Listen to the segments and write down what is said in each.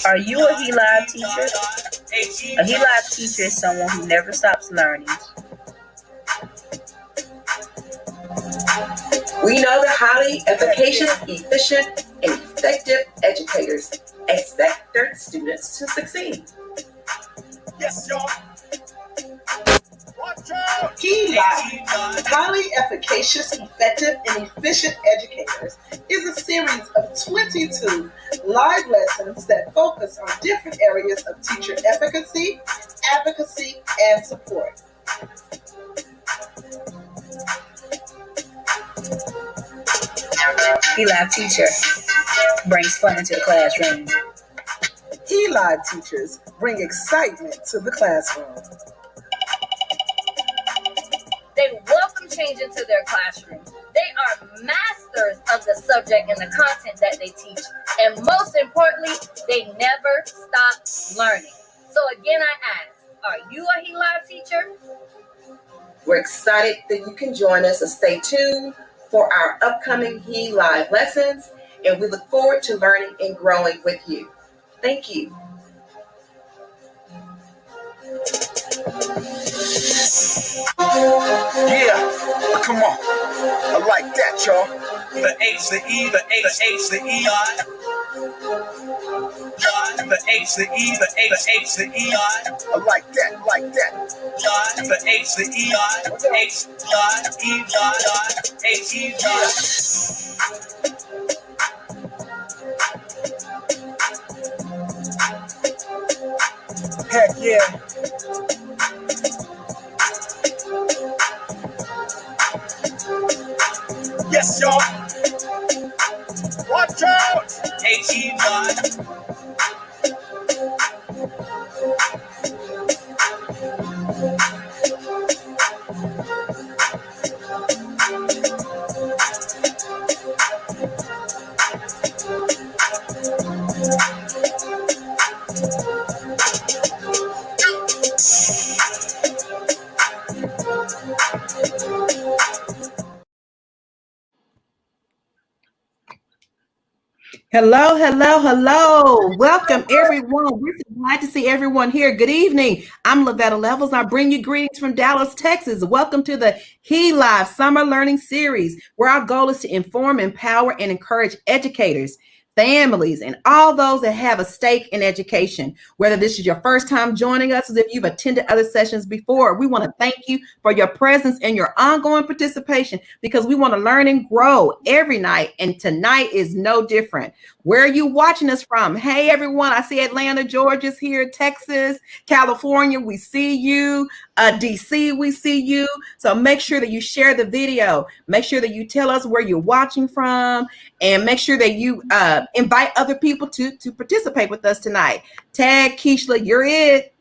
Are you a L.I.V.E teacher? A L.I.V.E teacher is someone who never stops learning. We know that highly efficacious, efficient, and effective educators expect their students to succeed. Yes, y'all. L.I.V.E, Highly Efficacious, Effective, and Efficient Educators, is a series of 22 live lessons that focus on different areas of teacher efficacy, advocacy, and support. L.I.V.E teacher brings fun into the classroom. L.I.V.E teachers bring excitement to the classroom. They welcome change into their classroom. They are masters of the subject and the content that they teach. And most importantly, they never stop learning. So again, I ask, are you a L.I.V.E teacher? We're excited that you can join us, and stay tuned for our upcoming L.I.V.E lessons. And we look forward to learning and growing with you. Thank you. Yeah, come on. I like that, y'all. The H, the E, the H, the E, the H, the E, the H, the E. I like that, like that. The H, the E, H, E, H, E. Heck yeah. Yes, y'all. Watch out. H-E-Y. Hello, hello, hello. Welcome, everyone. We're so glad to see everyone here. Good evening. I'm Lavetta Levels, and I bring you greetings from Dallas, Texas. Welcome to the L.I.V.E Summer Learning Series, where our goal is to inform, empower, and encourage educators, families, and all those that have a stake in education. Whether this is your first time joining us, as if you've attended other sessions before, we want to thank you for your presence and your ongoing participation, because we want to learn and grow every night, and tonight is no different. Where are you watching us from? Hey, everyone, I see Atlanta, Georgia's here, Texas, California, we see you, DC, we see you. So make sure that you share the video. Make sure that you tell us where you're watching from, and make sure that you invite other people to participate with us tonight. Tag, Keishla, you're it.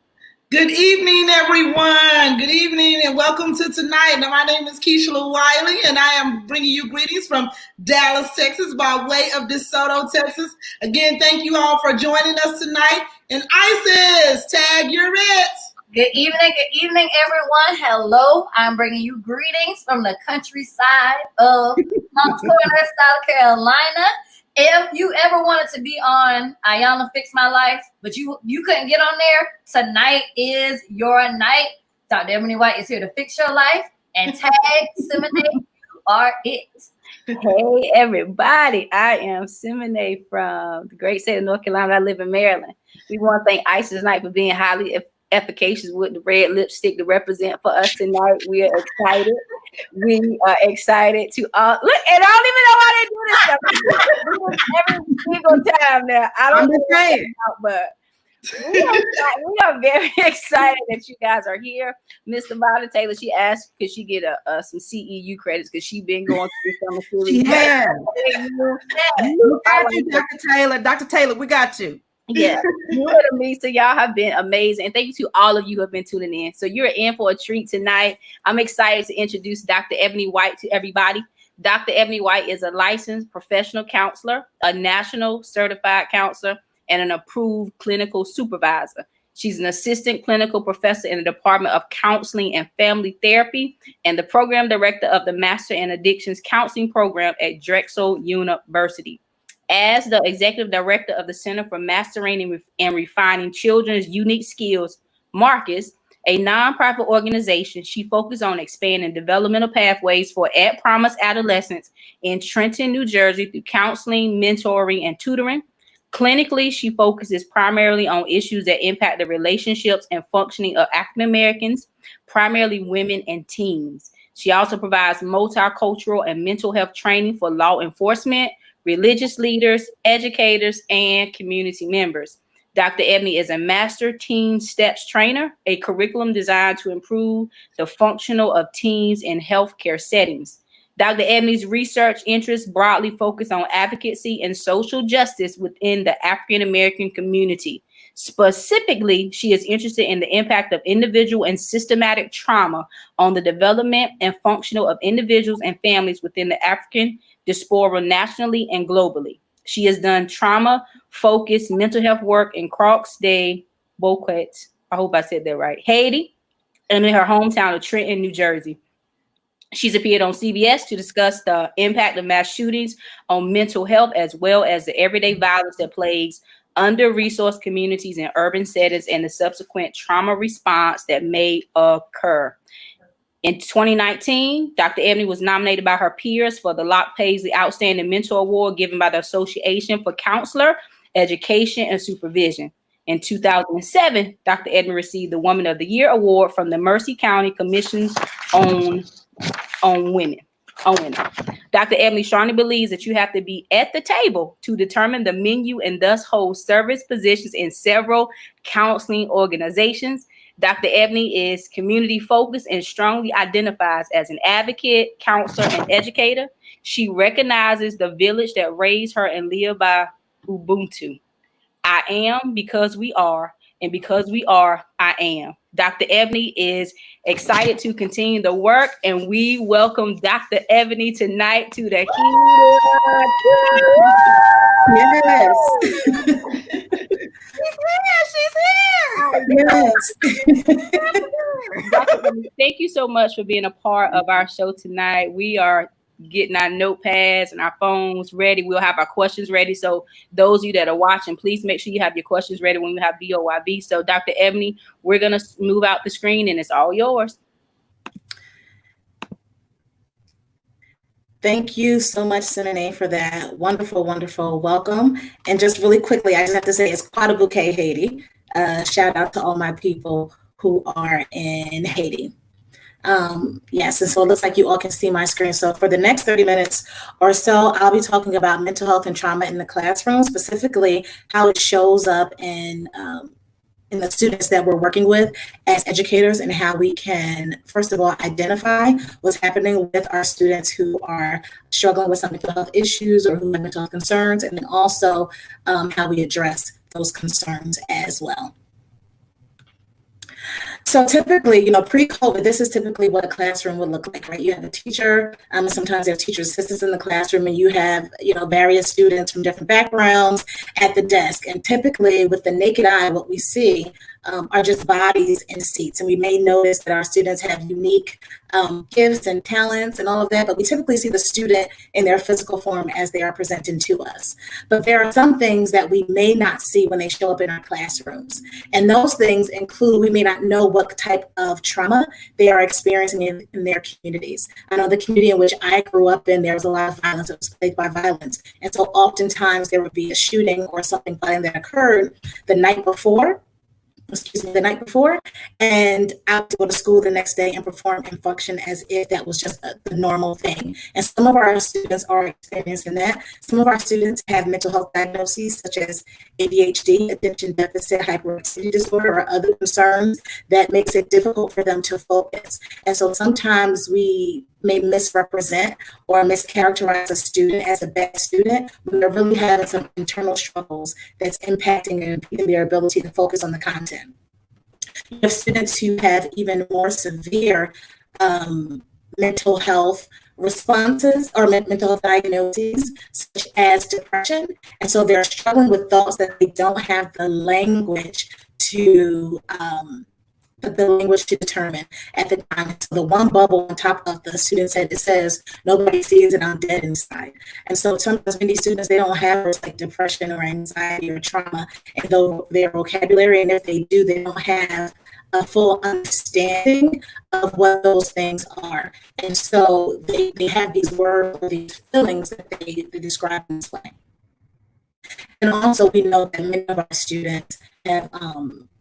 Good evening, everyone. Good evening and welcome to tonight. Now, my name is Keishla Wiley, and I am bringing you greetings from Dallas, Texas, by way of DeSoto, Texas. Again, thank you all for joining us tonight. And Isis, Tag, you're it. Good evening, everyone. Hello, I'm bringing you greetings from the countryside of Mounts Corner, South Carolina. If you ever wanted to be on Ayana Fix My Life, but you couldn't get on there, tonight is your night. Dr. Ebony White is here to fix your life, and Tag, Simone, you are it. Hey, everybody. I am Simone from the great state of North Carolina. I live in Maryland. We want to thank Isis tonight for being highly efficacious with the red lipstick to represent for us tonight. We are excited. We are excited to look, and I don't even know how they do this stuff. Every single time now. I don't know but we are very excited that you guys are here. Miss Nevada Taylor, she asked, could she get some CEU credits because she been going through some series. She has. We got you, Dr. Taylor. Dr. Taylor, we got you. Yeah, you and me. So y'all have been amazing. And thank you to all of you who have been tuning in. So you're in for a treat tonight. I'm excited to introduce Dr. Ebony White to everybody. Dr. Ebony White is a licensed professional counselor, a national certified counselor, and an approved clinical supervisor. She's an assistant clinical professor in the Department of Counseling and Family Therapy and the program director of the Master in Addictions Counseling Program at Drexel University. As the executive director of the Center for Mastering and Refining Children's Unique Skills, Marcus, a nonprofit organization, she focuses on expanding developmental pathways for at-promise adolescents in Trenton, New Jersey through counseling, mentoring, and tutoring. Clinically, she focuses primarily on issues that impact the relationships and functioning of African Americans, primarily women and teens. She also provides multicultural and mental health training for law enforcement, religious leaders, educators, and community members. Dr. Ebony is a master teen steps trainer, a curriculum designed to improve the functional of teens in healthcare settings. Dr. Ebony's research interests broadly focus on advocacy and social justice within the African American community. Specifically, she is interested in the impact of individual and systematic trauma on the development and functional of individuals and families within the African diaspora nationally and globally. She has done trauma-focused mental health work in Croix-des-Bouquets, I hope I said that right, Haiti, and in her hometown of Trenton, New Jersey. She's appeared on CBS to discuss the impact of mass shootings on mental health, as well as the everyday violence that plagues under-resourced communities in urban settings and the subsequent trauma response that may occur. In 2019, Dr. Ebony was nominated by her peers for the Locke Paisley Outstanding Mentor Award given by the Association for Counselor, Education, and Supervision. In 2007, Dr. Ebony received the Woman of the Year Award from the Mercer County Commissions on Women. Dr. Ebony strongly believes that you have to be at the table to determine the menu and thus hold service positions in several counseling organizations. Dr. Ebony is community focused and strongly identifies as an advocate, counselor, and educator. She recognizes the village that raised her and live by Ubuntu. I am because we are, and because we are, I am. Dr. Ebony is excited to continue the work, and we welcome Dr. Ebony tonight to the Yes. She's here. Yes. Dr. Ebony, thank you so much for being a part of our show tonight. We are getting our notepads and our phones ready. We'll have our questions ready. So those of you that are watching, please make sure you have your questions ready when we have BOYB. So Dr. Ebony, we're going to move out the screen and it's all yours. Thank you so much, Senene, for that wonderful, wonderful welcome. And just really quickly, I just have to say it's quite a bouquet, Haiti. Shout out to all my people who are in Haiti. Yes, and so it looks like you all can see my screen. So for the next 30 minutes or so, I'll be talking about mental health and trauma in the classroom, specifically how it shows up in the students that we're working with as educators, and how we can, first of all, identify what's happening with our students who are struggling with some mental health issues or who have mental health concerns, and then also how we address those concerns as well. So typically, pre-COVID, this is typically what a classroom would look like, right? You have a teacher, sometimes there are teacher assistants in the classroom, and you have, various students from different backgrounds at the desk. And typically, with the naked eye, what we see are just bodies in seats. And we may notice that our students have unique gifts and talents and all of that, but we typically see the student in their physical form as they are presented to us. But there are some things that we may not see when they show up in our classrooms. And those things include, we may not know what type of trauma they are experiencing in their communities. I know the community in which I grew up in, there was a lot of violence. It was plagued by violence. And so oftentimes there would be a shooting or something violent that occurred the night before, and I would go to school the next day and perform and function as if that was just the normal thing. And some of our students are experiencing that. Some of our students have mental health diagnoses such as ADHD, attention deficit hyperactivity disorder, or other concerns that makes it difficult for them to focus. And so sometimes we may misrepresent or mischaracterize a student as a bad student when they're really having some internal struggles that's impacting and impeding their ability to focus on the content. You have students who have even more severe mental health responses or mental health diagnoses, such as depression. And so they're struggling with thoughts that they don't have the language to determine at the time. So the one bubble on top of the student's head, it says, nobody sees it, I'm dead inside. And so sometimes many students, they don't have words like depression or anxiety or trauma in their vocabulary. And if they do, they don't have a full understanding of what those things are. And so they have these words or these feelings that they describe in this way. And also we know that many of our students have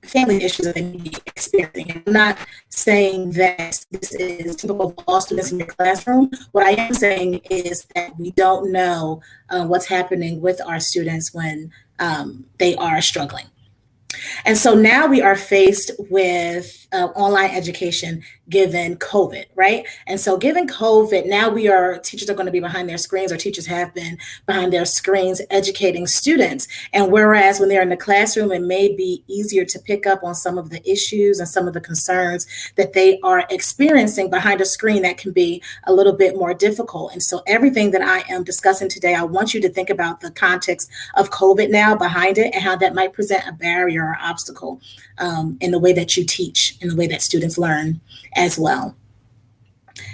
family issues that they may be experiencing. And I'm not saying that this is typical of all students in your classroom. What I am saying is that we don't know what's happening with our students when they are struggling. And so now we are faced with online education given COVID, right? And so given COVID, now teachers are going to be behind their screens, or teachers have been behind their screens educating students. And whereas when they're in the classroom, it may be easier to pick up on some of the issues and some of the concerns that they are experiencing behind a screen, that can be a little bit more difficult. And so everything that I am discussing today, I want you to think about the context of COVID now behind it, and how that might present a barrier or obstacle in the way that you teach, in the way that students learn as well.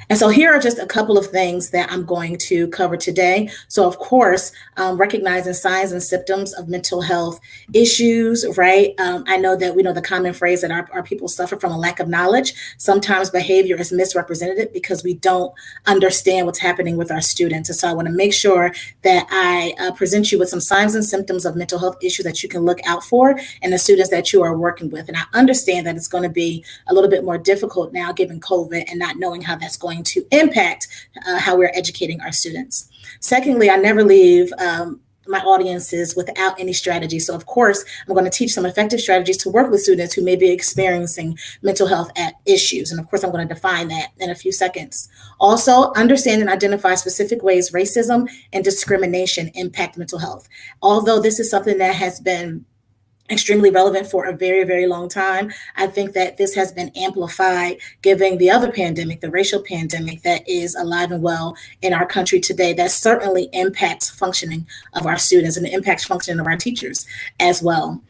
And so here are just a couple of things that I'm going to cover today. So of course, recognizing signs and symptoms of mental health issues, right? I know that we know the common phrase that our people suffer from a lack of knowledge. Sometimes behavior is misrepresented because we don't understand what's happening with our students. And so I want to make sure that I present you with some signs and symptoms of mental health issues that you can look out for in the students that you are working with. And I understand that it's going to be a little bit more difficult now given COVID and not knowing how that's going to impact how we're educating our students. Secondly, I never leave my audiences without any strategy. So of course, I'm going to teach some effective strategies to work with students who may be experiencing mental health issues. And of course, I'm going to define that in a few seconds. Also, understand and identify specific ways racism and discrimination impact mental health. Although this is something that has been extremely relevant for a very, very long time, I think that this has been amplified given the other pandemic, the racial pandemic that is alive and well in our country today, that certainly impacts functioning of our students and impacts functioning of our teachers as well.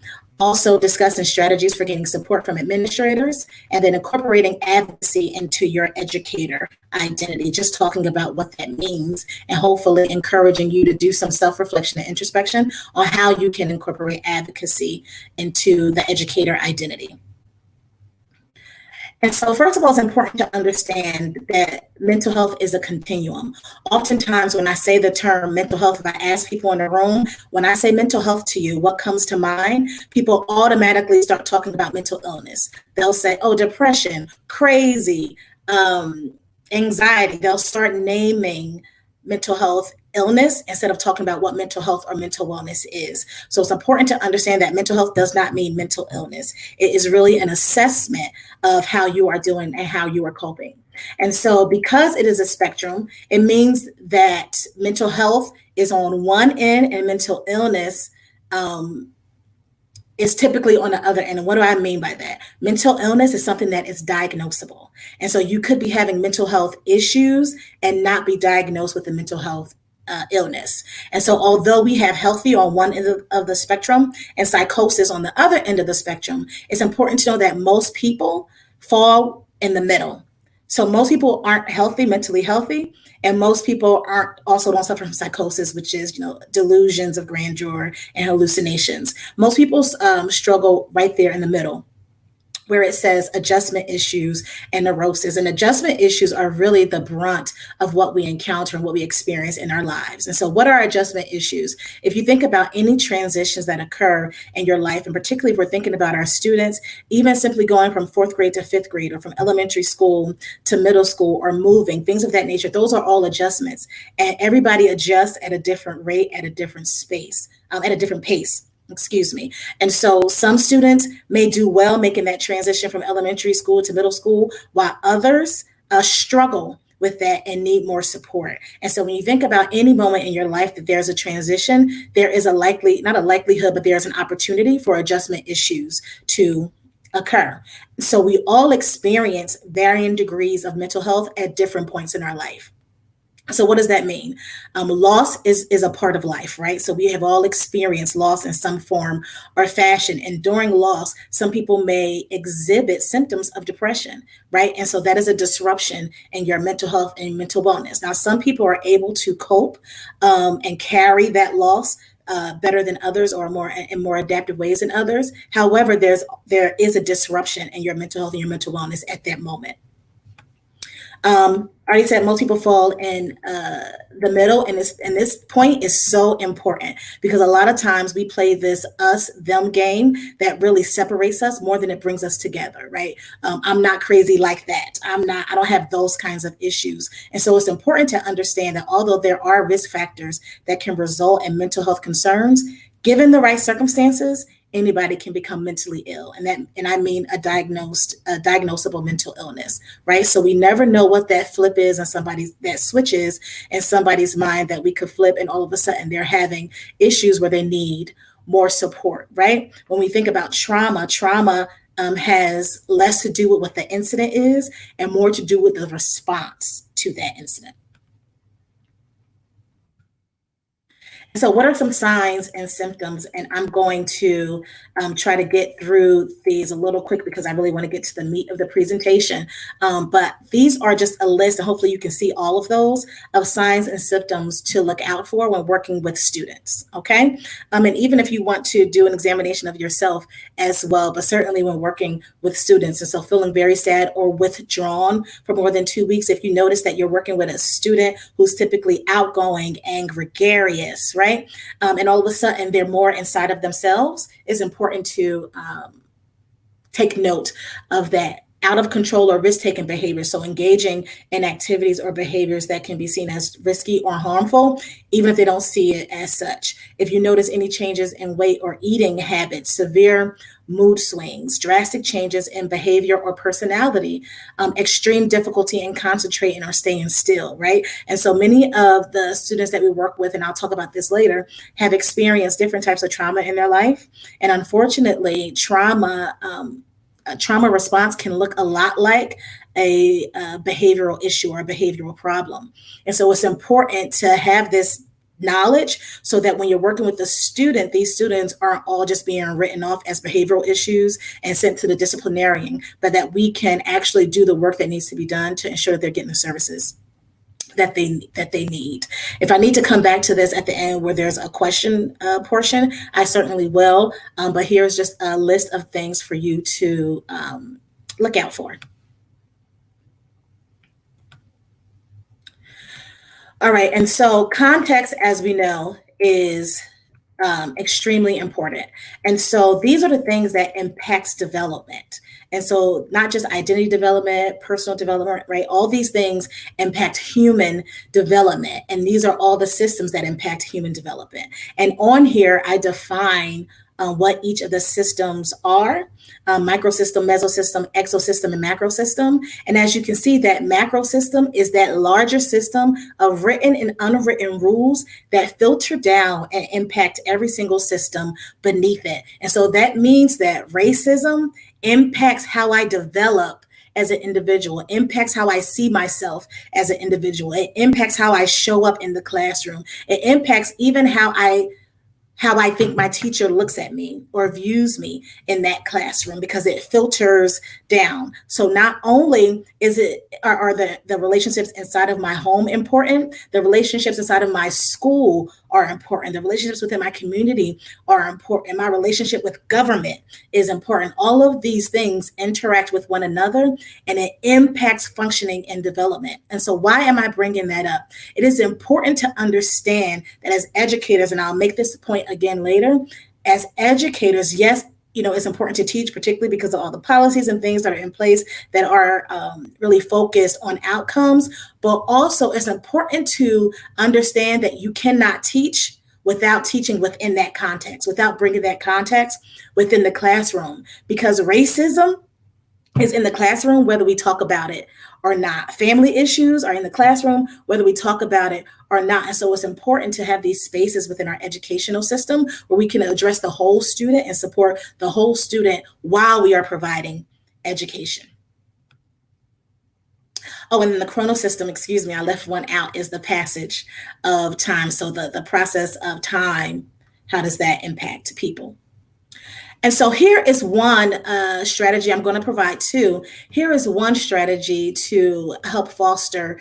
Also discussing strategies for getting support from administrators, and then incorporating advocacy into your educator identity, just talking about what that means, and hopefully encouraging you to do some self-reflection and introspection on how you can incorporate advocacy into the educator identity. And so, first of all, it's important to understand that mental health is a continuum. Oftentimes, when I say the term mental health, if I ask people in the room, when I say mental health to you, what comes to mind? People automatically start talking about mental illness. They'll say, oh, depression, crazy, anxiety. They'll start naming mental health illness instead of talking about what mental health or mental wellness is. So it's important to understand that mental health does not mean mental illness. It is really an assessment of how you are doing and how you are coping. And so because it is a spectrum, it means that mental health is on one end and mental illness is typically on the other end. And what do I mean by that? Mental illness is something that is diagnosable. And so you could be having mental health issues and not be diagnosed with a mental health illness. And so although we have healthy on one end of the spectrum and psychosis on the other end of the spectrum, it's important to know that most people fall in the middle. So most people aren't healthy, mentally healthy, and most people don't suffer from psychosis, which is, delusions of grandeur and hallucinations. Most people struggle right there in the middle, where it says adjustment issues and neurosis. And adjustment issues are really the brunt of what we encounter and what we experience in our lives. And so what are adjustment issues? If you think about any transitions that occur in your life, and particularly if we're thinking about our students, even simply going from 4th grade to 5th grade, or from elementary school to middle school, or moving, things of that nature, those are all adjustments. And everybody adjusts at a different rate, at a different space, at a different pace. Excuse me. And so some students may do well making that transition from elementary school to middle school, while others struggle with that and need more support. And so when you think about any moment in your life that there's a transition, there is not a likelihood, but there's an opportunity for adjustment issues to occur. So we all experience varying degrees of mental health at different points in our life. So what does that mean? Loss is a part of life, right? So we have all experienced loss in some form or fashion. And during loss, some people may exhibit symptoms of depression, right? And so that is a disruption in your mental health and mental wellness. Now, some people are able to cope and carry that loss better than others, or in more adaptive ways than others. However, there is a disruption in your mental health and your mental wellness at that moment. I already said most people fall in the middle, and this point is so important because a lot of times we play this us-them game that really separates us more than it brings us together, right? I'm not crazy like that. I don't have those kinds of issues. And so it's important to understand that although there are risk factors that can result in mental health concerns, given the right circumstances, anybody can become mentally ill. And I mean a diagnosable mental illness, right? So we never know what that flip is and that switches in somebody's mind that we could flip, and all of a sudden they're having issues where they need more support, right? When we think about trauma has less to do with what the incident is and more to do with the response to that incident. So what are some signs and symptoms? And I'm going to try to get through these a little quick because I really want to get to the meat of the presentation. But these are just a list, and hopefully you can see all of those, of signs and symptoms to look out for when working with students, okay? And even if you want to do an examination of yourself as well, but certainly when working with students. And so feeling very sad or withdrawn for more than 2 weeks, if you notice that you're working with a student who's typically outgoing and gregarious, right? And all of a sudden they're more inside of themselves, it's important to take note of that. Out of control or risk-taking behavior. So engaging in activities or behaviors that can be seen as risky or harmful, even if they don't see it as such. If you notice any changes in weight or eating habits, severe mood swings, drastic changes in behavior or personality, extreme difficulty in concentrating or staying still, right? And so many of the students that we work with, and I'll talk about this later, have experienced different types of trauma in their life. And unfortunately, trauma response can look a lot like a behavioral issue or a behavioral problem. And so it's important to have this knowledge so that when you're working with the student, these students aren't all just being written off as behavioral issues and sent to the disciplinarian, but that we can actually do the work that needs to be done to ensure that they're getting the services that they need. If I need to come back to this at the end where there's a question portion, I certainly will. But here's just a list of things for you to look out for. All right. And so context, as we know, is extremely important. And so these are the things that impacts development. And so not just identity development, personal development, right? All these things impact human development. And these are all the systems that impact human development. And on here, I define what each of the systems are: microsystem, mesosystem, exosystem, and macrosystem. And as you can see, that macrosystem is that larger system of written and unwritten rules that filter down and impact every single system beneath it. And so that means that racism impacts how I develop as an individual, impacts how I see myself as an individual. It impacts how I show up in the classroom. It impacts even how I think my teacher looks at me or views me in that classroom, because it filters down. So not only are the relationships inside of my home important, the relationships inside of my school are important. The relationships within my community are important. My relationship with government is important. All of these things interact with one another, and it impacts functioning and development. And so why am I bringing that up? It is important to understand that as educators, and I'll make this point again later, as educators, yes, it's important to teach, particularly because of all the policies and things that are in place that are really focused on outcomes. But also it's important to understand that you cannot teach without teaching within that context, without bringing that context within the classroom, because racism is in the classroom, whether we talk about it or not. Family issues are in the classroom, whether we talk about it or not. And so it's important to have these spaces within our educational system where we can address the whole student and support the whole student while we are providing education. Oh, and then the chronosystem, excuse me, I left one out, is the passage of time. So the process of time, how does that impact people? And so here is one strategy. I'm going to provide two. Here is one strategy to help foster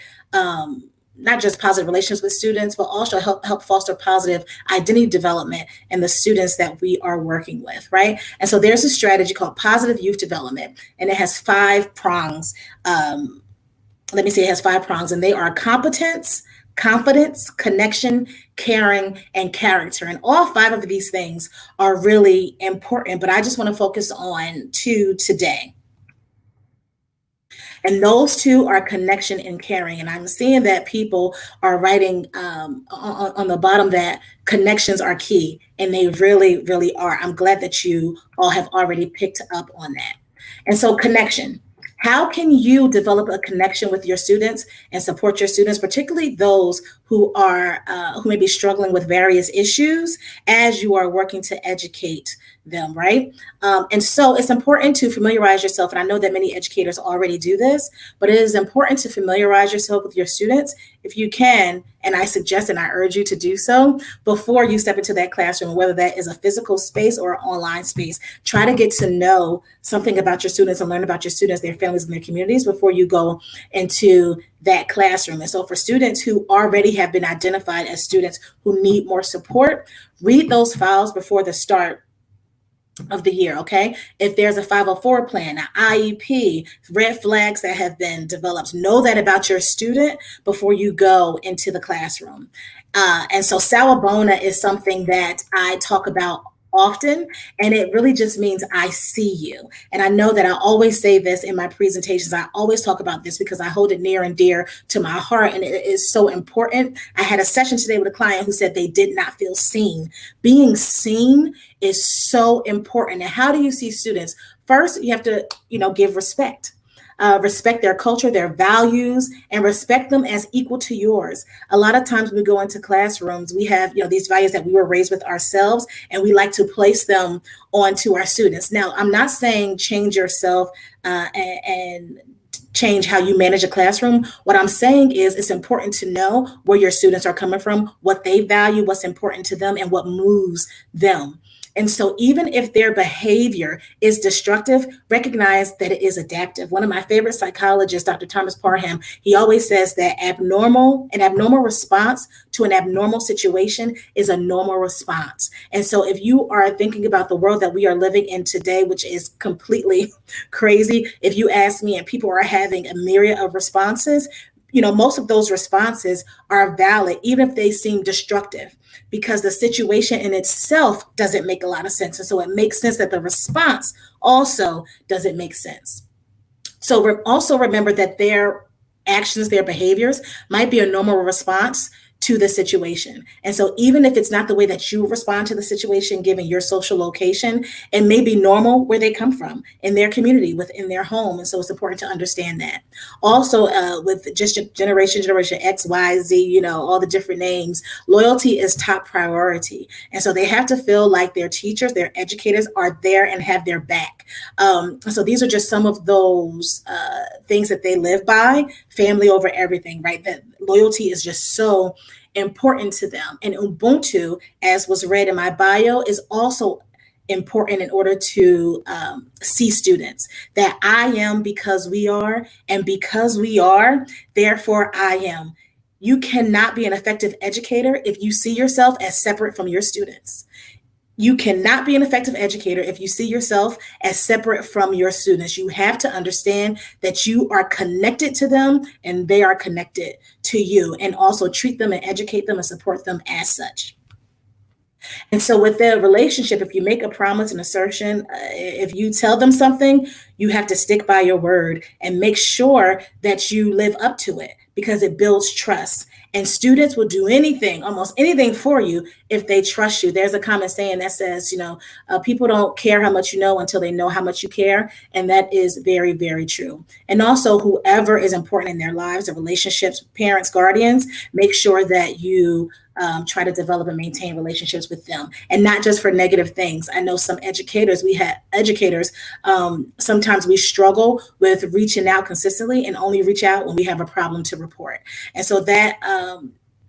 not just positive relations with students, but also help foster positive identity development in the students that we are working with, right? And so there's a strategy called positive youth development, and it has 5 prongs. It has 5 prongs, and they are competence, confidence, connection, caring, and character. And all 5 of these things are really important, but I just want to focus on 2 today. And those 2 are connection and caring. And I'm seeing that people are writing on the bottom that connections are key, and they really, really are. I'm glad that you all have already picked up on that. And so connection. How can you develop a connection with your students and support your students, particularly those who may be struggling with various issues as you are working to educate them, right? And so it's important to familiarize yourself. And I know that many educators already do this, but it is important to familiarize yourself with your students if you can. And I suggest and I urge you to do so before you step into that classroom, whether that is a physical space or an online space. Try to get to know something about your students and learn about your students, their families, and their communities before you go into that classroom. And so for students who already have been identified as students who need more support, read those files before the start of the year, okay? If there's a 504 plan, an IEP, red flags that have been developed, know that about your student before you go into the classroom. And so sawubona is something that I talk about often, and it really just means I see you. And I know that I always say this in my presentations. I always talk about this because I hold it near and dear to my heart, and it is so important. I had a session today with a client who said they did not feel seen. Being seen is so important. And how do you see students? First, you have to, give respect. Respect their culture, their values, and respect them as equal to yours. A lot of times when we go into classrooms, we have, these values that we were raised with ourselves, and we like to place them onto our students. Now, I'm not saying change yourself and change how you manage a classroom. What I'm saying is it's important to know where your students are coming from, what they value, what's important to them, and what moves them. And so even if their behavior is destructive, recognize that it is adaptive. One of my favorite psychologists, Dr. Thomas Parham, he always says that an abnormal response to an abnormal situation is a normal response. And so if you are thinking about the world that we are living in today, which is completely crazy, if you ask me, and people are having a myriad of responses, most of those responses are valid, even if they seem destructive, because the situation in itself doesn't make a lot of sense. And so it makes sense that the response also doesn't make sense. So also remember that their actions, their behaviors might be a normal response to the situation. And so even if it's not the way that you respond to the situation, given your social location, it may be normal where they come from in their community, within their home. And so it's important to understand that. Also, with just generation X, Y, Z, all the different names, loyalty is top priority. And so they have to feel like their teachers, their educators are there and have their back. So these are just some of those things that they live by: family over everything, right? That loyalty is just so important to them. And Ubuntu, as was read in my bio, is also important in order to see students that I am because we are, and because we are, therefore I am. You cannot be an effective educator if you see yourself as separate from your students. You cannot be an effective educator if you see yourself as separate from your students. You have to understand that you are connected to them and they are connected to you, and also treat them and educate them and support them as such. And so with their relationship, if you make a promise, an assertion, if you tell them something, you have to stick by your word and make sure that you live up to it, because it builds trust. And students will do anything, almost anything for you if they trust you. There's a common saying that says, people don't care how much you know until they know how much you care. And that is very, very true. And also, whoever is important in their lives, the relationships, parents, guardians, make sure that you try to develop and maintain relationships with them, and not just for negative things. I know some educators, sometimes we struggle with reaching out consistently and only reach out when we have a problem to report. And so that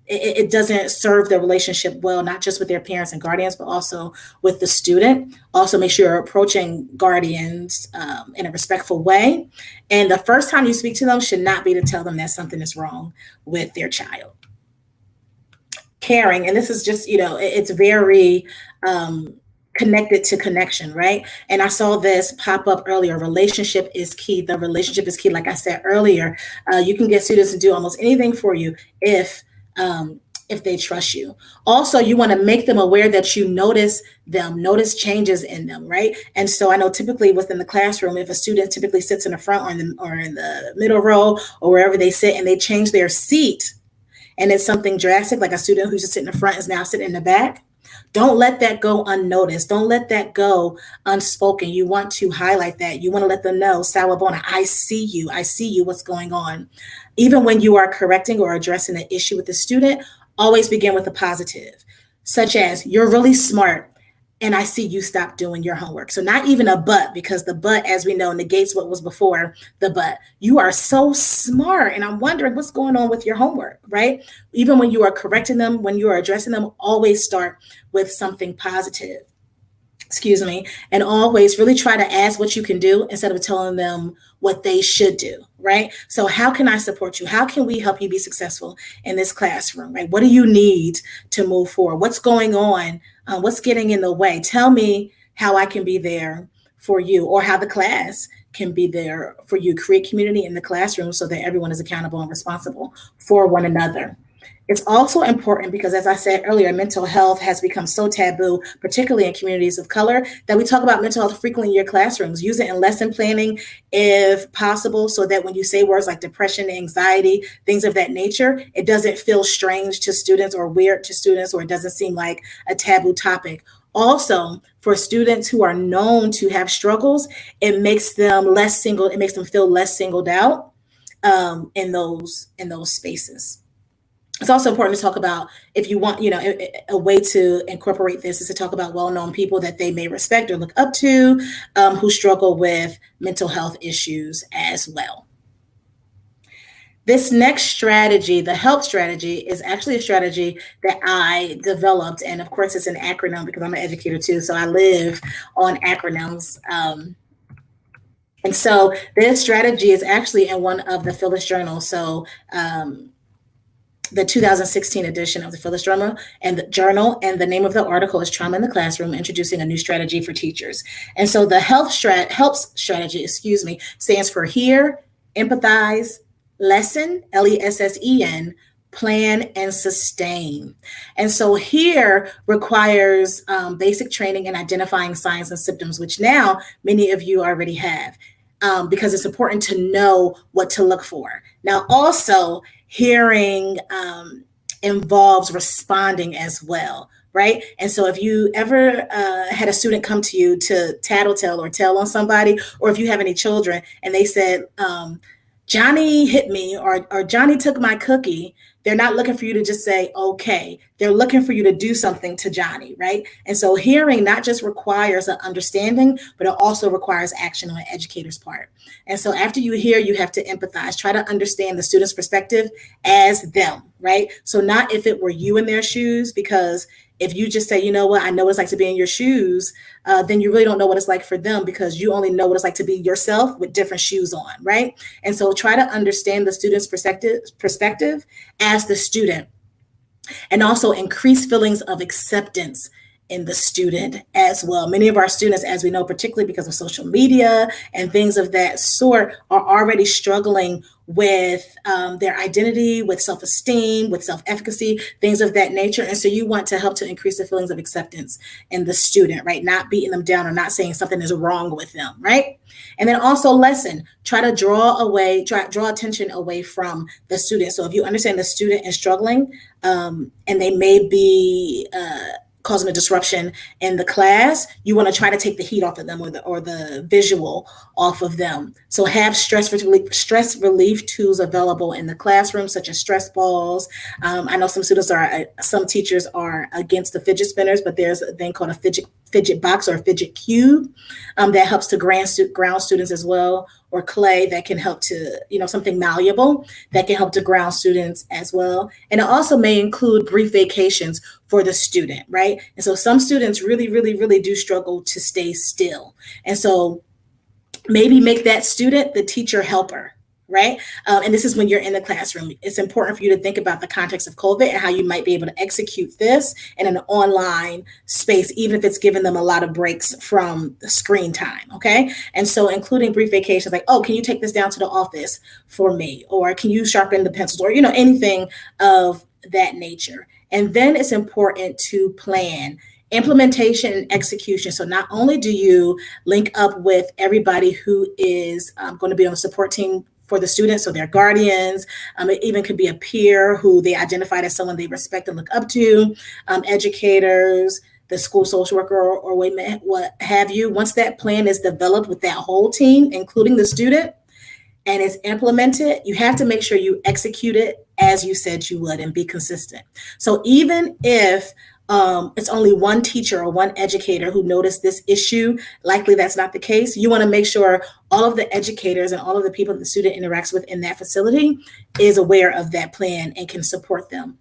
it doesn't serve the relationship well, not just with their parents and guardians, but also with the student. Also, make sure you're approaching guardians in a respectful way. And the first time you speak to them should not be to tell them that something is wrong with their child. Caring, and this is just, it's very connected to connection, right? And I saw this pop up earlier. Relationship is key. The relationship is key. Like I said earlier, you can get students to do almost anything for you if they trust you. Also, you want to make them aware that you notice changes in them, right? And so I know typically within the classroom, if a student typically sits in the front or in the middle row or wherever they sit, and they change their seat, and it's something drastic, like a student who's just sitting in the front is now sitting in the back, don't let that go unnoticed. Don't let that go unspoken. You want to highlight that. You want to let them know, Sawabona, I see you. I see you. What's going on? Even when you are correcting or addressing an issue with the student, always begin with a positive, such as, you're really smart, and I see you stop doing your homework. So not even a but, because the but, as we know, negates what was before the but. You are so smart, and I'm wondering what's going on with your homework, right? Even when you are correcting them, when you are addressing them, always start with something positive. And always really try to ask what you can do instead of telling them what they should do, right? So how can I support you? How can we help you be successful in this classroom, right? What do you need to move forward? What's going on? What's getting in the way? Tell me how I can be there for you, or how the class can be there for you. Create community in the classroom so that everyone is accountable and responsible for one another. It's also important because, as I said earlier, mental health has become so taboo, particularly in communities of color, that we talk about mental health frequently in your classrooms. Use it in lesson planning if possible, so that when you say words like depression, anxiety, things of that nature, it doesn't feel strange to students or weird to students, or it doesn't seem like a taboo topic. Also, for students who are known to have struggles, it makes them feel less singled out in those spaces. It's also important to talk about, if you want, a way to incorporate this is to talk about well-known people that they may respect or look up to, who struggle with mental health issues as well. This next strategy, the HELP strategy, is actually a strategy that I developed. And of course, it's an acronym because I'm an educator too. So I live on acronyms. And so this strategy is actually in one of the Phyllis journals. So the 2016 edition of the Phyllis Journal, and the name of the article is Trauma in the Classroom, Introducing a New Strategy for Teachers. And so the HELP strategy, stands for hear, empathize, lesson, LESSEN, plan and sustain. And so here requires basic training in identifying signs and symptoms, which now many of you already have, because it's important to know what to look for. Now, also hearing involves responding as well, right? And so if you ever had a student come to you to tattletale or tell on somebody, or if you have any children and they said, Johnny hit me, or Johnny took my cookie, they're not looking for you to just say, okay. They're looking for you to do something to Johnny, right? And so hearing not just requires an understanding, but it also requires action on an educator's part. And so after you hear, you have to empathize. Try to understand the student's perspective as them, right? So not if it were you in their shoes, because if you just say, you know what, I know what it's like to be in your shoes, then you really don't know what it's like for them, because you only know what it's like to be yourself with different shoes on, right? And so try to understand the student's perspective as the student, and also increase feelings of acceptance in the student as well. Many of our students, as we know, particularly because of social media and things of that sort, are already struggling with their identity, with self-esteem, with self-efficacy, things of that nature. And so you want to help to increase the feelings of acceptance in the student, right? Not beating them down or not saying something is wrong with them, right? And then also lesson, try to draw attention away from the student. So if you understand the student is struggling and they may be causing a disruption in the class, you want to try to take the heat off of them, or the visual off of them. So have stress relief tools available in the classroom, such as stress balls. I know some teachers are against the fidget spinners, but there's a thing called a fidget box or a fidget cube that helps to ground students as well, or clay that can help to, something malleable that can help to ground students as well. And it also may include brief vacations for the student, right? And so some students really, really, really do struggle to stay still. And so maybe make that student the teacher helper, right? And this is when you're in the classroom. It's important for you to think about the context of COVID and how you might be able to execute this in an online space, even if it's giving them a lot of breaks from the screen time, okay? And so including brief vacations, like, oh, can you take this down to the office for me? Or can you sharpen the pencils? Or, anything of that nature. And then it's important to plan implementation and execution. So not only do you link up with everybody who is going to be on the support team for the students, so their guardians, it even could be a peer who they identified as someone they respect and look up to, educators, the school social worker, or what have you. Once that plan is developed with that whole team, including the student, and it's implemented, you have to make sure you execute it as you said you would and be consistent. So even if it's only one teacher or one educator who noticed this issue, likely that's not the case. You want to make sure all of the educators and all of the people that the student interacts with in that facility is aware of that plan and can support them.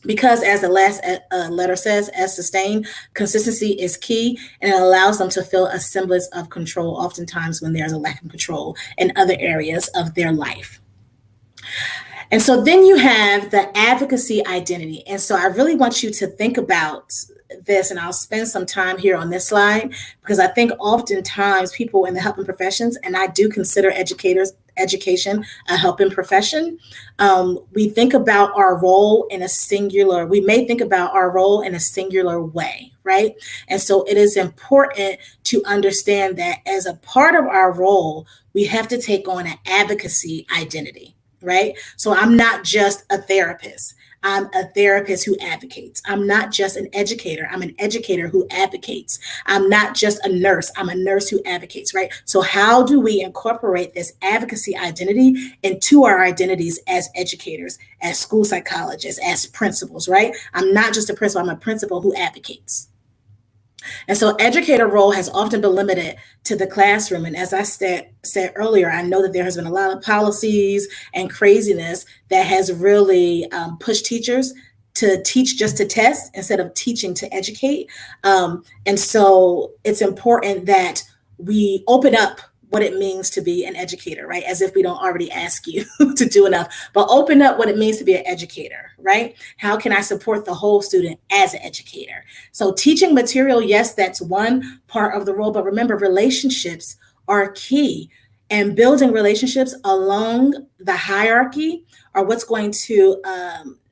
Because as the last letter says, as sustained, consistency is key, and it allows them to feel a semblance of control, oftentimes when there's a lack of control in other areas of their life. And so then you have the advocacy identity. And so I really want you to think about this, and I'll spend some time here on this slide, because I think oftentimes people in the helping professions, and I do consider education a helping profession, we think about our role in a singular, we may think about our role in a singular way, right? And so it is important to understand that as a part of our role, we have to take on an advocacy identity. Right? So I'm not just a therapist. I'm a therapist who advocates. I'm not just an educator. I'm an educator who advocates. I'm not just a nurse. I'm a nurse who advocates, right? So how do we incorporate this advocacy identity into our identities as educators, as school psychologists, as principals, right? I'm not just a principal. I'm a principal who advocates. And so educator role has often been limited to the classroom. And as I said earlier, I know that there has been a lot of policies and craziness that has really pushed teachers to teach just to test instead of teaching to educate. And so it's important that we open up what it means to be an educator, right? As if we don't already ask you to do enough, but open up what it means to be an educator, right? How can I support the whole student as an educator? So teaching material, yes, that's one part of the role, but remember, relationships are key. And building relationships along the hierarchy are what's going to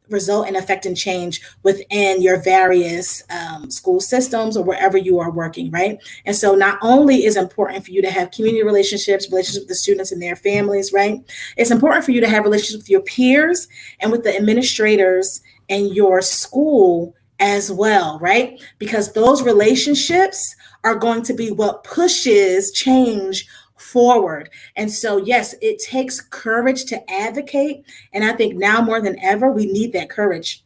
result in affecting change within your various school systems or wherever you are working, right? And so not only is it important for you to have community relationships with the students and their families, right? It's important for you to have relationships with your peers and with the administrators in your school as well, right? Because those relationships are going to be what pushes change forward. And so, yes, it takes courage to advocate. And I think now more than ever, we need that courage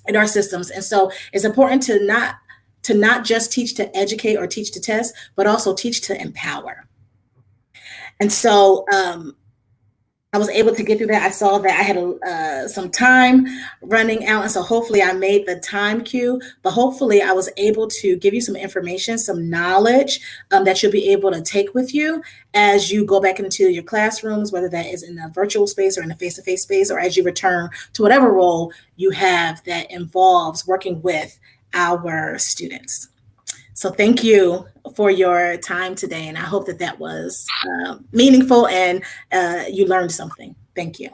in our systems. And so it's important to not just teach to educate or teach to test, but also teach to empower. And so I was able to get through that. I saw that I had some time running out. And so hopefully I made the time queue, but hopefully I was able to give you some information, some knowledge that you'll be able to take with you as you go back into your classrooms, whether that is in a virtual space or in a face-to-face space, or as you return to whatever role you have that involves working with our students. So thank you for your time today. And I hope that was meaningful and you learned something. Thank you.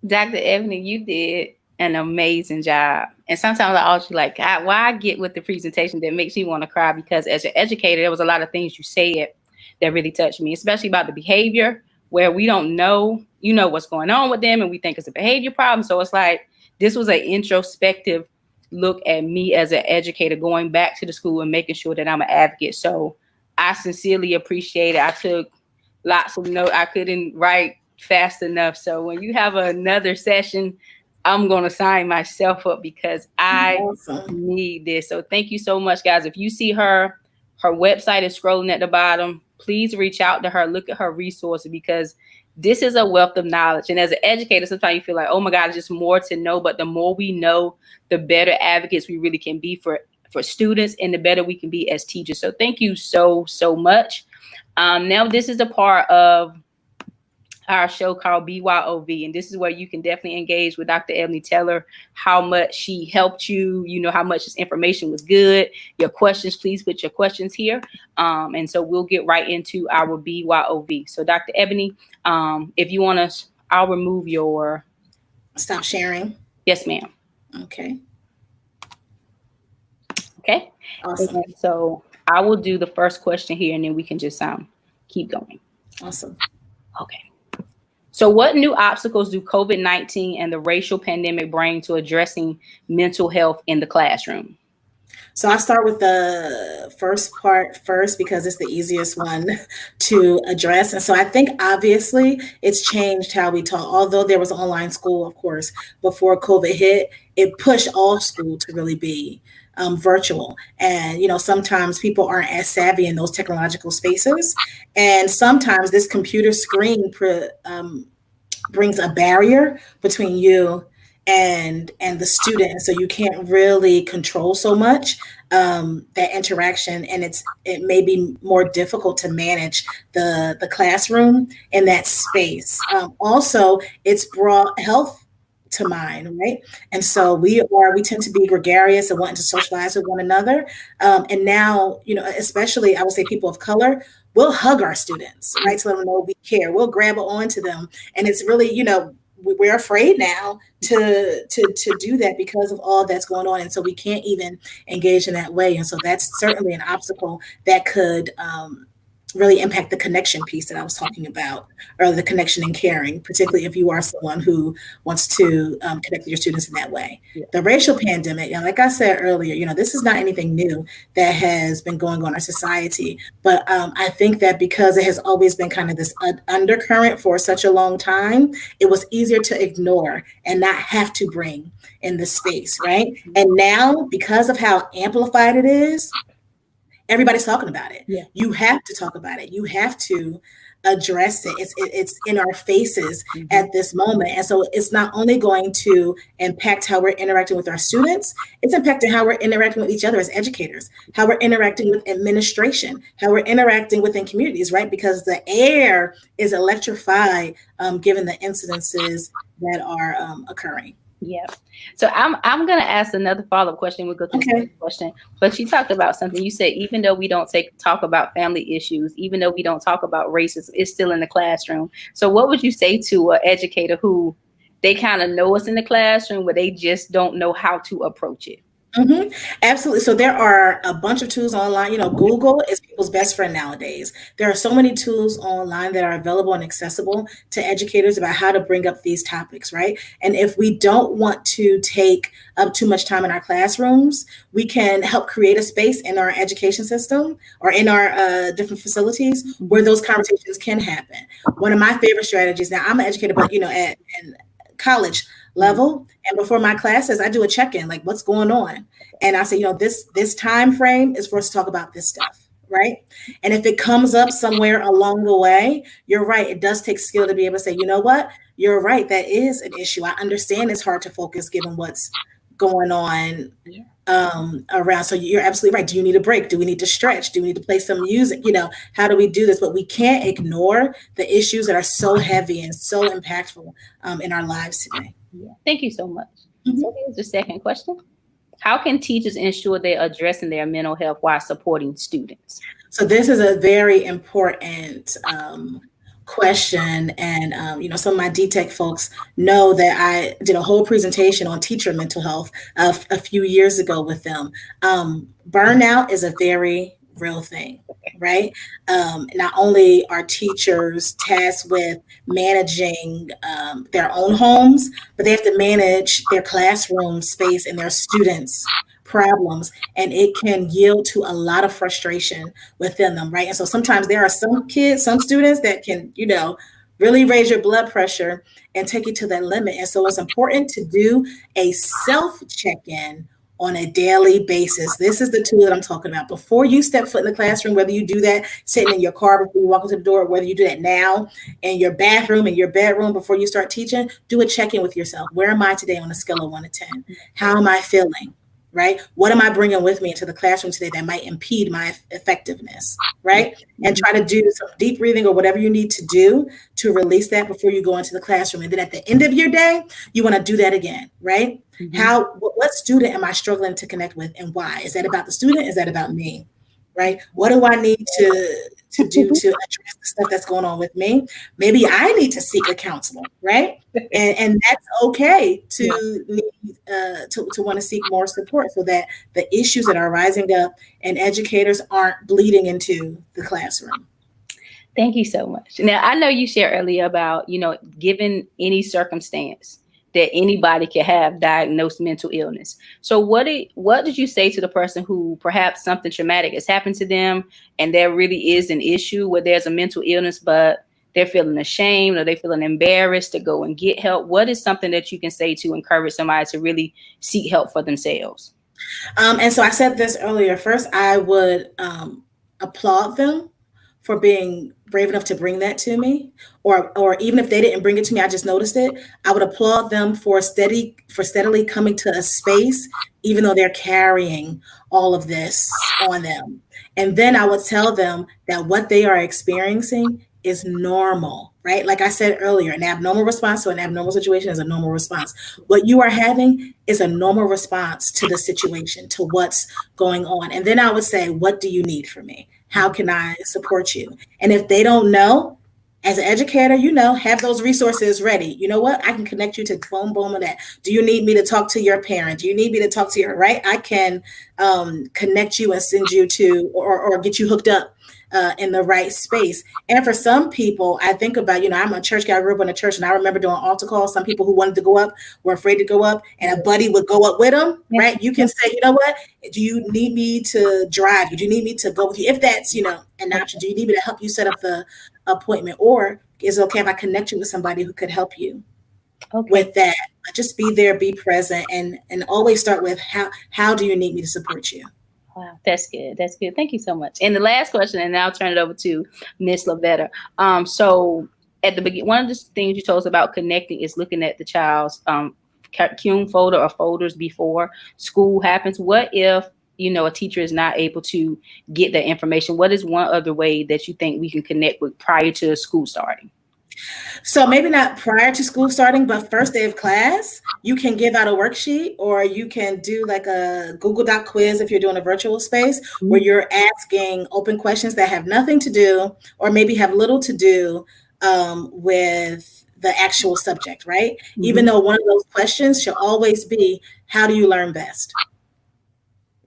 Dr. Ebony, you did an amazing job. And sometimes I always like, why I get with the presentation that makes me want to cry, because as an educator, there was a lot of things you said that really touched me, especially about the behavior where we don't know, what's going on with them and we think it's a behavior problem. So it's like, this was an introspective look at me as an educator, going back to the school and making sure that I'm an advocate. So I sincerely appreciate it. I took lots of notes. I couldn't write fast enough. So when you have another session, I'm going to sign myself up because I need this. So thank you so much, guys. If you see her website is scrolling at the bottom. Please reach out to her. Look at her resources, because this is a wealth of knowledge. And as an educator, sometimes you feel like, oh my God, there's just more to know. But the more we know, the better advocates we really can be for students, and the better we can be as teachers. So thank you so much. Now this is the part of our show called BYOV. And this is where you can definitely engage with Dr. Ebony. Tell her how much she helped you, how much this information was good. Your questions, please put your questions here. And so we'll get right into our BYOV. So Dr. Ebony, if you want to, I'll remove your. Stop sharing. Yes, ma'am. Okay. Okay. Awesome. And so I will do the first question here, and then we can just keep going. Awesome. Okay. So what new obstacles do COVID-19 and the racial pandemic bring to addressing mental health in the classroom? So I'll start with the first part first, because it's the easiest one to address. And so I think obviously it's changed how we taught. Although there was online school, of course, before COVID hit, it pushed all school to really be virtual. And, sometimes people aren't as savvy in those technological spaces. And sometimes this computer screen brings a barrier between you and the student. So you can't really control so much that interaction. And it may be more difficult to manage the classroom in that space. Also, it's brought health to mind, right? And so we tend to be gregarious and wanting to socialize with one another. And now, especially I would say people of color, we'll hug our students, right? To let them know we care. We'll grab onto them. And it's really, we're afraid now to do that because of all that's going on. And so we can't even engage in that way. And so that's certainly an obstacle that could really impact the connection piece that I was talking about, or the connection and caring, particularly if you are someone who wants to connect with your students in that way. Yeah. The racial pandemic, and like I said earlier, this is not anything new that has been going on in our society, but I think that because it has always been kind of this undercurrent for such a long time, it was easier to ignore and not have to bring in the space, right? And now, because of how amplified it is, everybody's talking about it. Yeah. You have to talk about it. You have to address it. It's in our faces at this moment. And so it's not only going to impact how we're interacting with our students, it's impacting how we're interacting with each other as educators, how we're interacting with administration, how we're interacting within communities, right? Because the air is electrified given the incidences that are occurring. Yeah. So I'm gonna ask another follow-up question. We'll go to the next question. But you talked about something. You said even though we don't talk about family issues, even though we don't talk about racism, it's still in the classroom. So what would you say to an educator who they kind of know it's in the classroom, but they just don't know how to approach it? Mm-hmm. Absolutely. So there are a bunch of tools online. You know, Google is people's best friend nowadays. There are so many tools online that are available and accessible to educators about how to bring up these topics, right? And if we don't want to take up too much time in our classrooms, we can help create a space in our education system or in our different facilities where those conversations can happen. One of my favorite strategies, now I'm an educator, but you know, at college level and before my classes, I do a check-in, like what's going on. And I say, you know, this time frame is for us to talk about this stuff, right? And if it comes up somewhere along the way, you're right. It does take skill to be able to say, you know what, you're right. That is an issue. I understand it's hard to focus given what's going on around. So you're absolutely right. Do you need a break? Do we need to stretch? Do we need to play some music? You know, how do we do this? But we can't ignore the issues that are so heavy and so impactful in our lives today. Yeah. Thank you so much. So here's the second question. How can teachers ensure they're addressing their mental health while supporting students? So this is a very important question. And, you know, some of my DTEC folks know that I did a whole presentation on teacher mental health a few years ago with them. Burnout is a very real thing, right? Not only are teachers tasked with managing their own homes, but they have to manage their classroom space and their students' problems, and it can yield to a lot of frustration within them, right? And so sometimes there are some kids, some students that can, you know, really raise your blood pressure and take you to that limit. And so it's important to do a self check-in on a daily basis. This is the tool that I'm talking about. Before you step foot in the classroom, whether you do that sitting in your car before you walk into the door, or whether you do that now in your bathroom, in your bedroom before you start teaching, do a check-in with yourself. Where am I today on a scale of 1 to 10? How am I feeling? Right? What am I bringing with me into the classroom today that might impede my effectiveness? Right? And try to do some deep breathing or whatever you need to do to release that before you go into the classroom. And then at the end of your day, you want to do that again, right? What student am I struggling to connect with and why? Is that about the student? Is that about me? Right? What do I need to do to address the stuff that's going on with me? Maybe I need to seek a counselor, right? And that's okay to need to want to seek more support so that the issues that are rising up and educators aren't bleeding into the classroom. Thank you so much. Now, I know you shared earlier about, you know, given any circumstance that anybody can have diagnosed mental illness. So what did you say to the person who perhaps something traumatic has happened to them and there really is an issue where there's a mental illness, but they're feeling ashamed or they're feeling embarrassed to go and get help? What is something that you can say to encourage somebody to really seek help for themselves? And so I said this earlier. First, I would applaud them for being brave enough to bring that to me, or even if they didn't bring it to me, I just noticed it. I would applaud them for steadily coming to a space, even though they're carrying all of this on them. And then I would tell them that what they are experiencing is normal, right? Like I said earlier, an abnormal response to an abnormal situation is a normal response. What you are having is a normal response to the situation, to what's going on. And then I would say, what do you need from me? How can I support you? And if they don't know, as an educator, you know, have those resources ready. You know what? I can connect you to boom, boom, and that. Do you need me to talk to your parent? Do you need me to talk to your, right? I can connect you and send you to, or get you hooked up in the right space. And for some people, I think about, you know, I'm a church guy, I grew up in a church, and I remember doing altar calls. Some people who wanted to go up were afraid to go up, and a buddy would go up with them, right? You can say, you know what? Do you need me to drive you? Do you need me to go with you? If that's, you know, an option, do you need me to help you set up the appointment? Or is it okay if I connect you with somebody who could help you with that? Just be there, be present, and always start with how do you need me to support you? Wow, that's good. That's good. Thank you so much. And the last question, and I'll turn it over to Miss Lavetta. So at the beginning, one of the things you told us about connecting is looking at the child's curriculum folder or folders before school happens. What if, you know, a teacher is not able to get that information? What is one other way that you think we can connect with prior to school starting? So maybe not prior to school starting, but first day of class, you can give out a worksheet, or you can do like a Google Doc quiz if you're doing a virtual space where you're asking open questions that have nothing to do, or maybe have little to do with the actual subject, right? Even though one of those questions should always be, how do you learn best?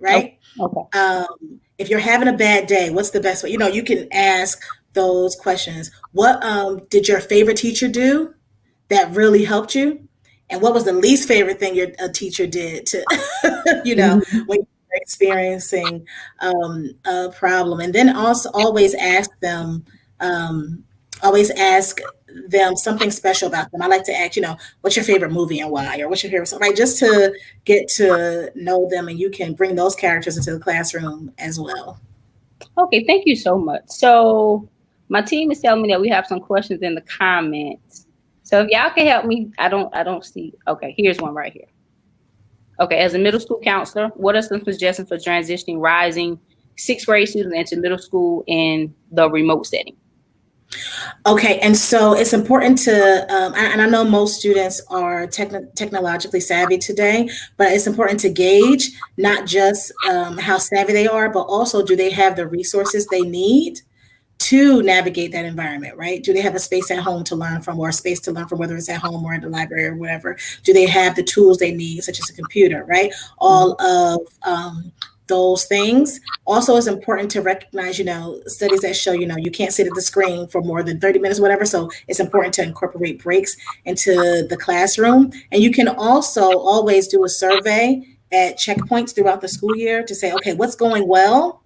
Right? Okay. If you're having a bad day, what's the best way? You know, you can ask those questions. What did your favorite teacher do that really helped you? And what was the least favorite thing your teacher did to, you know, when you're experiencing a problem? And then also always ask them something special about them. I like to ask, you know, what's your favorite movie and why, or what's your favorite song, right? Just to get to know them, and you can bring those characters into the classroom as well. Okay, thank you so much. So my team is telling me that we have some questions in the comments. So if y'all can help me, I don't see. Okay, here's one right here. Okay, as a middle school counselor, what are some suggestions for transitioning rising 6th grade students into middle school in the remote setting? Okay, and so it's important to, and I know most students are technologically savvy today, but it's important to gauge not just how savvy they are, but also, do they have the resources they need to navigate that environment, right? Do they have a space at home to learn from, or a space to learn from, whether it's at home or in the library or whatever? Do they have the tools they need, such as a computer, right? All of those things. Also, it's important to recognize, you know, studies that show, you know, you can't sit at the screen for more than 30 minutes, whatever. So it's important to incorporate breaks into the classroom. And you can also always do a survey at checkpoints throughout the school year to say, okay, what's going well?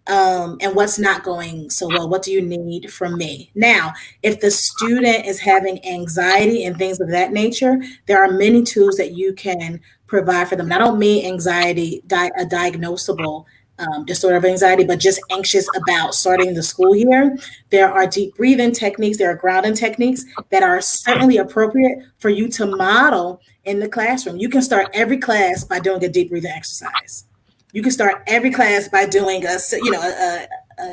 And what's not going so well? What do you need from me? Now, if the student is having anxiety and things of that nature, there are many tools that you can provide for them. And I don't mean anxiety, a diagnosable disorder of anxiety, but just anxious about starting the school year. There are deep breathing techniques, there are grounding techniques that are certainly appropriate for you to model in the classroom. You can start every class by doing a deep breathing exercise. You can start every class by doing a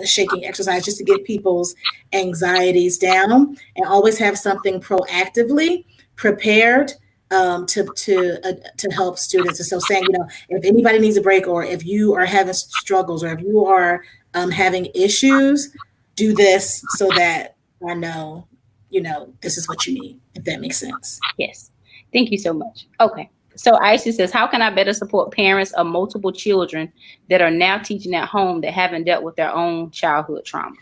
shaking exercise, just to get people's anxieties down, and always have something proactively prepared to help students. And so saying, you know, if anybody needs a break, or if you are having struggles, or if you are having issues, do this so that I know, you know, this is what you need, if that makes sense. Yes. Thank you so much. Okay. So Isis says, how can I better support parents of multiple children that are now teaching at home that haven't dealt with their own childhood trauma?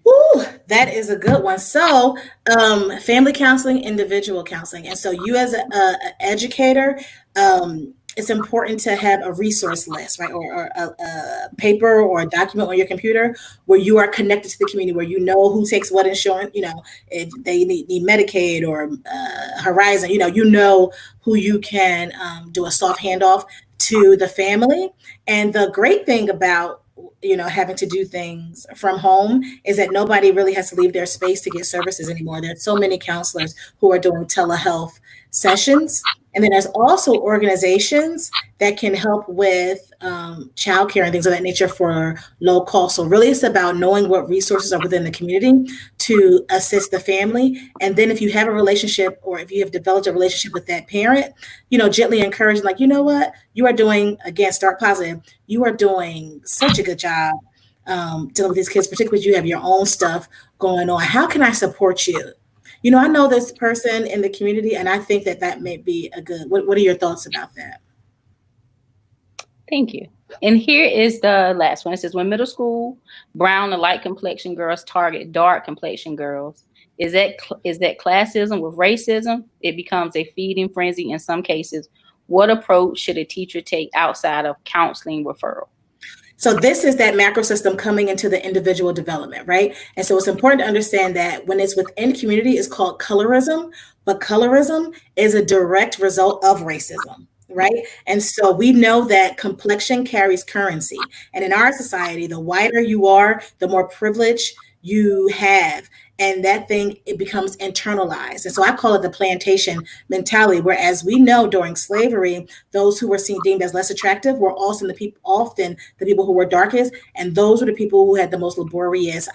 Ooh, that is a good one. So family counseling, individual counseling. And so you as an educator, it's important to have a resource list, right? Or a paper or a document on your computer where you are connected to the community, where you know who takes what insurance, you know, if they need Medicaid or Horizon, you know who you can do a soft handoff to the family. And the great thing about having to do things from home is that nobody really has to leave their space to get services anymore. There's so many counselors who are doing telehealth sessions. And then there's also organizations that can help with childcare and things of that nature for low cost. So really it's about knowing what resources are within the community to assist the family. And then if you have a relationship, or if you have developed a relationship with that parent, gently encourage, like, you know what, you are doing, again, start positive. You are doing such a good job dealing with these kids, particularly if you have your own stuff going on. How can I support you? I know this person in the community, and I think that may be a good, what are your thoughts about that? Thank you. And here is the last one. It says, when middle school brown and light complexion girls target dark complexion girls, is that classism with racism? It becomes a feeding frenzy in some cases. What approach should a teacher take outside of counseling referral? So this is that macro system coming into the individual development, right? And so it's important to understand that when it's within community, it's called colorism, but colorism is a direct result of racism, right? And so we know that complexion carries currency. And in our society, the whiter you are, the more privilege you have. And that thing, it becomes internalized. And so I call it the plantation mentality, whereas we know during slavery, those who were seen deemed as less attractive were also often the people who were darkest, and those were the people who had the most laborious,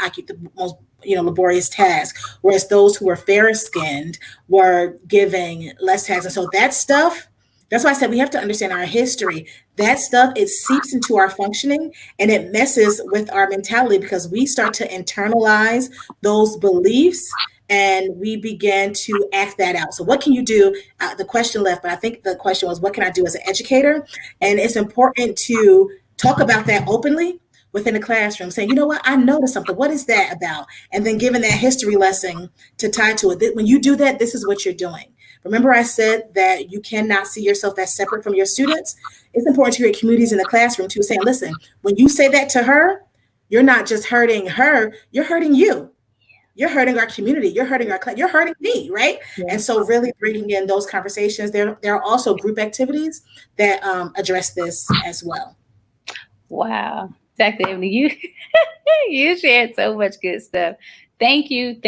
laborious tasks, whereas those who were fairer skinned were giving less tasks. And so that stuff, that's why I said we have to understand our history. That stuff, it seeps into our functioning and it messes with our mentality because we start to internalize those beliefs and we begin to act that out. So what can you do? The question left, but I think the question was, what can I do as an educator? And it's important to talk about that openly within the classroom, saying, you know what, I noticed something. What is that about? And then giving that history lesson to tie to it. When you do that, this is what you're doing. Remember I said that you cannot see yourself as separate from your students? It's important to create communities in the classroom too, saying, listen, when you say that to her, you're not just hurting her, you're hurting you. You're hurting our community. You're hurting our class. You're hurting me, right? Yeah. And so really bringing in those conversations. There are also group activities that address this as well. Wow. Dr. Ebony, you shared so much good stuff. Thank you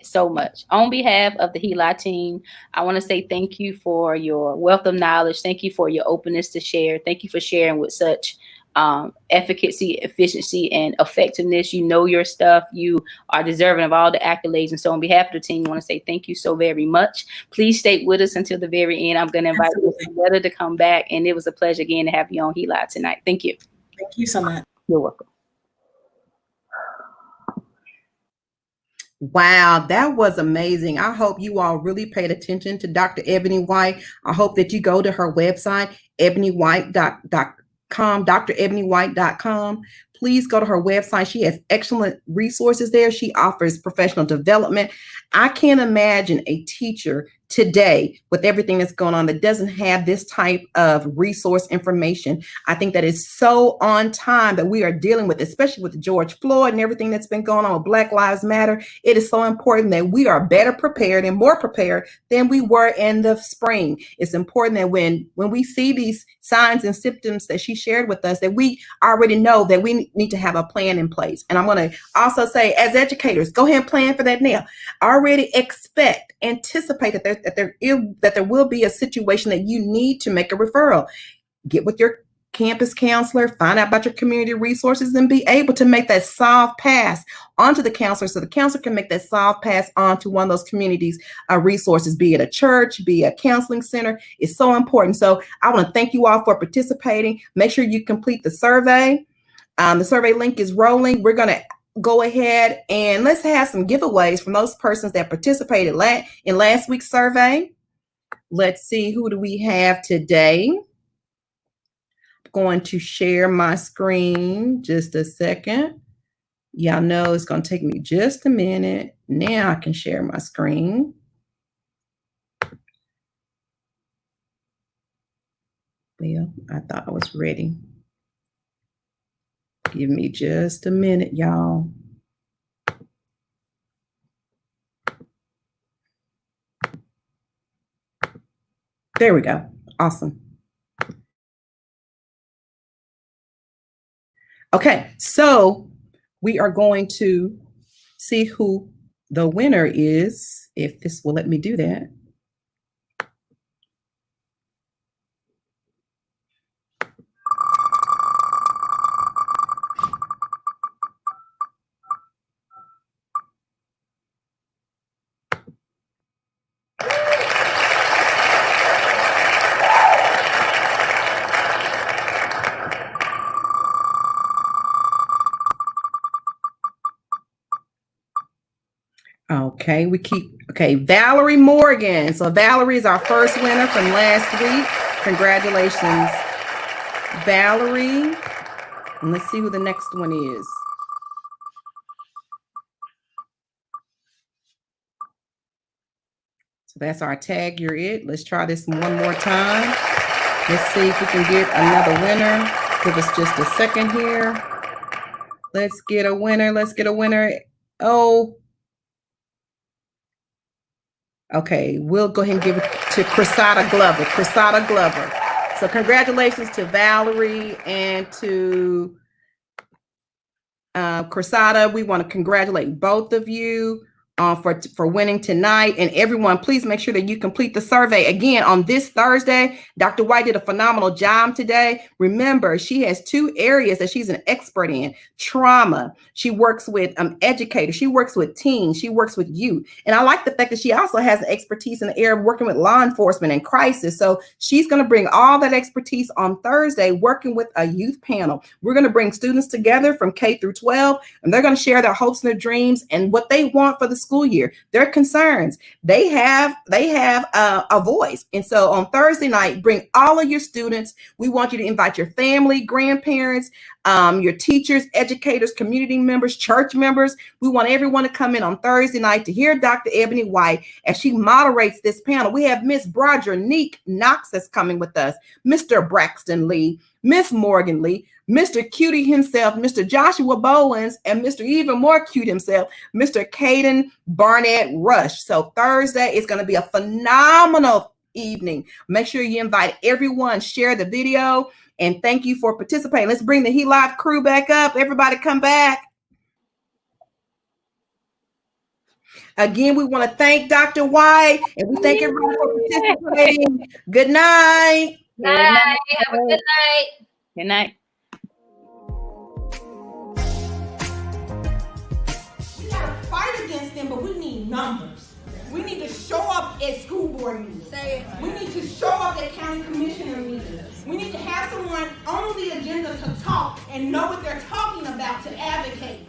so much. On behalf of the HELI team, I want to say thank you for your wealth of knowledge. Thank you for your openness to share. Thank you for sharing with such efficacy, efficiency, and effectiveness. You know your stuff. You are deserving of all the accolades. And so on behalf of the team, I want to say thank you so very much. Please stay with us until the very end. I'm going to invite Loretta to come back. And it was a pleasure again to have you on HELI tonight. Thank you. Thank you so much. You're welcome. Wow, that was amazing. I hope you all really paid attention to Dr. Ebony White. I hope that you go to her website, ebonywhite.com, drebonywhite.com. Please go to her website. She has excellent resources there. She offers professional development. I can't imagine a teacher today with everything that's going on that doesn't have this type of resource information. I think that is so on time that we are dealing with, especially with George Floyd and everything that's been going on with Black Lives Matter. It is so important that we are better prepared and more prepared than we were in the spring. It's important that when we see these signs and symptoms that she shared with us, that we already know that we need to have a plan in place. And I'm going to also say, as educators, go ahead and plan for that now. Already anticipate that there will be a situation that you need to make a referral. Get with your campus counselor, find out about your community resources, and be able to make that soft pass onto the counselor so the counselor can make that soft pass onto one of those communities resources, be it a church, be a counseling center. It's so important. So I want to thank you all for participating. Make sure you complete the survey. The survey link is rolling. We're going to go ahead and let's have some giveaways from those persons that participated in last week's survey. Let's see, who do we have today? I'm going to share my screen just a second. Y'all know it's going to take me just a minute. Now I can share my screen. Well, I thought I was ready. Give me just a minute, y'all. There we go. Awesome. Okay, so we are going to see who the winner is, if this will let me do that. Okay, Valerie Morgan. So Valerie is our first winner from last week. Congratulations, Valerie. And let's see who the next one is. So that's our tag, you're it. Let's try this one more time. Let's see if we can get another winner. Give us just a second here. Let's get a winner. Oh, okay, we'll go ahead and give it to Chrisada Glover. So congratulations to Valerie and to Corsada, we want to congratulate both of you for winning tonight. And everyone, please make sure that you complete the survey. Again, on this Thursday, Dr. White did a phenomenal job today. Remember, she has 2 areas that she's an expert in: trauma. She works with educators. She works with teens. She works with youth. And I like the fact that she also has an expertise in the area of working with law enforcement and crisis. So she's going to bring all that expertise on Thursday, working with a youth panel. We're going to bring students together from K through 12, and they're going to share their hopes and their dreams and what they want for the school year, their concerns. They have a voice. And so on Thursday night, bring all of your students. We want you to invite your family, grandparents, your teachers, educators, community members, church members. We want everyone to come in on Thursday night to hear Dr. Ebony White as she moderates this panel. We have Miss Broderick Knox that's coming with us, Mr. Braxton Lee, Miss Morgan Lee, Mr. Cutie himself, Mr. Joshua Bowens, and Mr. even more cute himself, Mr. Caden Barnett Rush. So Thursday is going to be a phenomenal evening. Make sure you invite everyone, share the video, and thank you for participating. Let's bring the He-Live crew back up. Everybody come back. Again, we want to thank Dr. White, and we thank everyone for participating. Good night. Bye. Have a good night. Good night. We gotta fight against them, but we need numbers. We need to show up at school board meetings. We need to show up at county commissioner meetings. We need to have someone on the agenda to talk and know what they're talking about to advocate.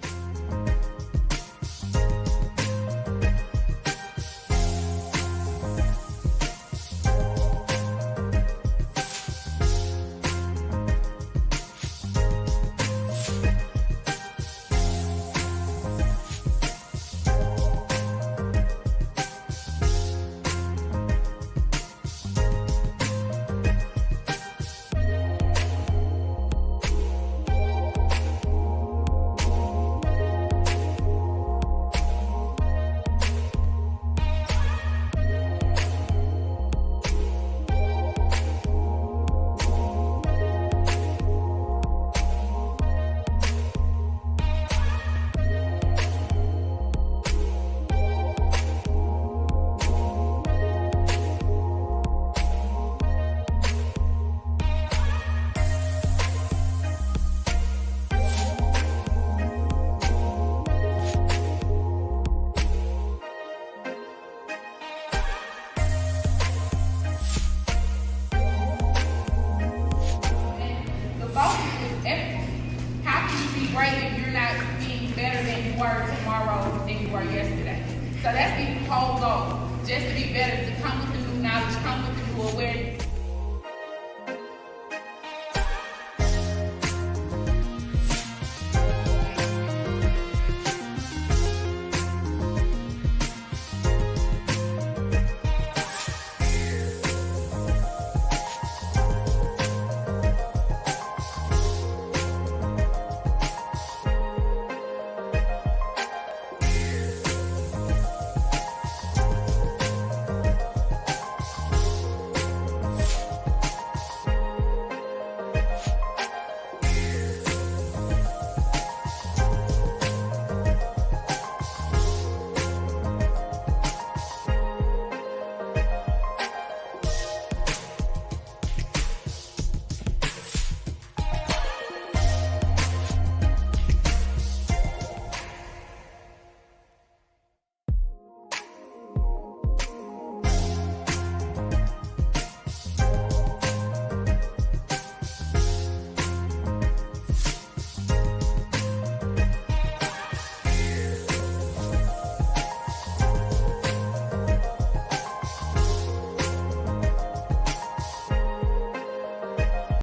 Great if you're not being better than you were tomorrow than you were yesterday. So that's the whole goal, just to be better, to come with the new knowledge, come with the new awareness.